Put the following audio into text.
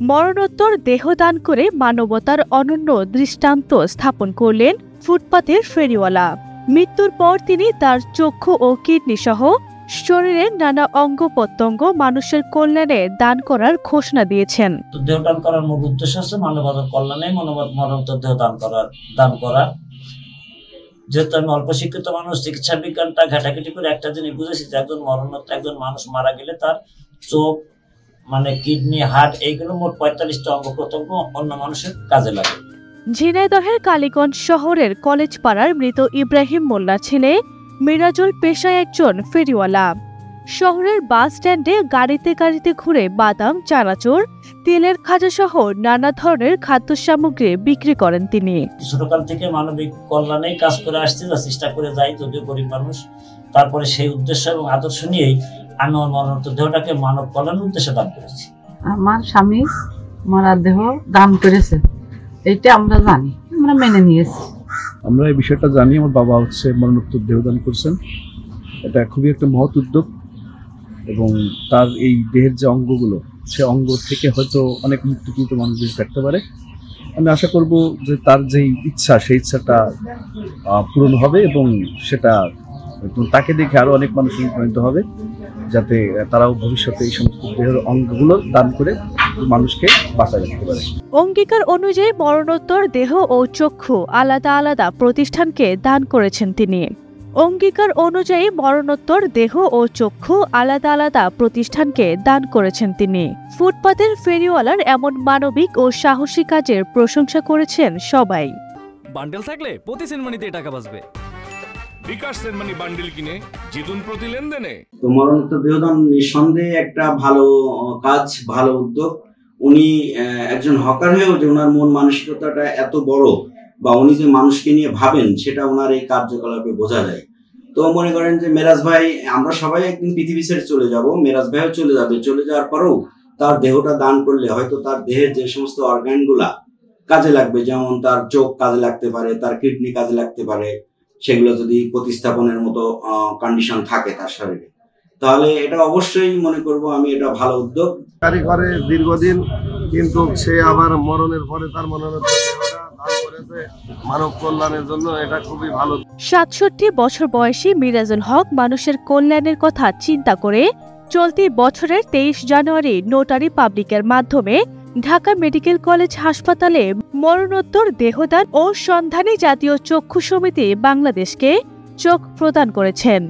মরণোত্তর দেহদান করে মানবতার অনন্য দৃষ্টান্ত স্থাপন করলেন ফুটপাতের ফেরিওয়ালা। মৃত্যুর পর তিনি তার চক্ষু ও কিডনি সহ শরীরের নানা অঙ্গ প্রত্যঙ্গ মানুষের কল্যাণে দান করার ঘোষণা দিয়েছেন। দেহদান করার মূল উদ্দেশ্য হচ্ছে মানবতার কল্যাণে মরণোত্তর দেহ দান করা। যেহেতু আমি অল্প শিক্ষিত মানুষ, চিকিৎসা বিজ্ঞানটা ঘাটাঘাটি করে একটা জিনিস বুঝেছি যে একজন মানুষ মারা গেলে তার চোখ কিডনি, হার্ট এইগুলো মোট 45টা অঙ্গ প্রত্যঙ্গ অন্য মানুষের কাজে লাগে। ঝিনাইদহের কালীগঞ্জ শহরের কলেজ পাড়ার মৃত ইব্রাহিম মোল্লার ছেলে মিরাজুল পেশায় একজন ফেরিওয়ালা। শহরের বাস স্ট্যান্ডে গাড়িতে ঘুরে বাদাম, চানাচুর, তেলের খাজা সহ নানা ধরনের খাদ্য সামগ্রী বিক্রি করেন তিনি। ছোটকাল থেকে মানবিক কল্যাণে কাজ করে আসছে, চেষ্টা করে যাই, যদিও গরিব মানুষ। তারপরে সেই উদ্দেশ্য এবং আদর্শ নিয়েই আমি আমার মরণোত্তর দেহটাকে মানব কল্যাণের উদ্দেশ্যে দান করেছি। আমার স্বামী মরার দেহ দান করেছে, এইটা আমরা জানি, আমরা মেনে নিয়েছি। আমরা এই বিষয়টা জানি, আমার বাবা মরণোত্তর দেহদান করছেন। এটা খুবই একটা মহৎ উদ্যোগ এবং তার এই দেহের যে অঙ্গগুলো, সে অঙ্গ থেকে হয়তো অনেক মুক্তিকৃত মানুষ বেঁচে থাকতে পারে। আমি আশা করব যে তার যেই ইচ্ছা, সেই ইচ্ছাটা পূরণ হবে এবং সেটা তাকে দেখে আরো অনেক মানুষ অনুপ্রাণিত হবে, যাতে তারাও ভবিষ্যতে এই সমস্ত দেহের অঙ্গগুলো দান করে মানুষকে বাঁচায় রাখতে পারে। অঙ্গীকার অনুযায়ী মরণোত্তর দেহ ও চক্ষু আলাদা আলাদা প্রতিষ্ঠানকে দান করেছেন তিনি। অঙ্গীকার অনুযায়ী মরণোত্তর দেহ ও চক্ষু আলাদা আলাদা প্রতিষ্ঠানকে দান করেছেন তিনি। ফুটপাতের ফেরিওয়ালার এমন মানবিক ও সাহসী কাজের প্রশংসা করেছেন সবাই। বান্ডেল থাকলে প্রতি সেনমানিতে টাকা বাঁচবে। বিকাশ সেনমানি বান্ডেল কিনে জিতুন প্রতি লেনদেনে। তো মরণোত্তর দেহদান নিঃসন্দেহে একটা ভালো কাজ, ভালো উদ্যোগ। উনি একজন হকার হয়েও যে ওনার মন মানসিকতাটা এত বড়, বা উনি যে মানুষকে নিয়ে ভাবেন, সেটা ওনার এই কার্যকলাপে বোঝা যায়। তো মনে করেন যে মেরাজ ভাই, আমরা সবাই একদিন পৃথিবী ছেড়ে চলে যাব, মেরাজ ভাইও চলে যাবে। চলে যাওয়ার পরেও তার দেহটা দান করলে হয়তো তার দেহের যে সমস্ত অর্গানগুলা কাজে লাগবে, যেমন তার চোখ কাজে লাগতে পারে, তার কিডনি কাজে লাগতে পারে, সেগুলো যদি প্রতিস্থাপনের মতো কন্ডিশন থাকে তার শরীরে, তাহলে এটা অবশ্যই মনে করব আমি এটা ভালো উদ্যোগ। করে দীর্ঘদিন, কিন্তু সে আবার মরণের পরে তার মরণোত্তর দেহটা দান করেছে মানব কল্যাণের জন্য। এটা খুবই ভালো। ৬৭ বছর বয়সী মিরাজুল হক মানুষের কল্যাণের কথা চিন্তা করে চলতি বছরের ২৩ জানুয়ারি নোটারি পাবলিকের মাধ্যমে ঢাকা মেডিকেল কলেজ হাসপাতালে মরণোত্তর দেহদান ও সন্ধানী জাতীয় চক্ষু সমিতি বাংলাদেশকে চোখ প্রদান করেছেন।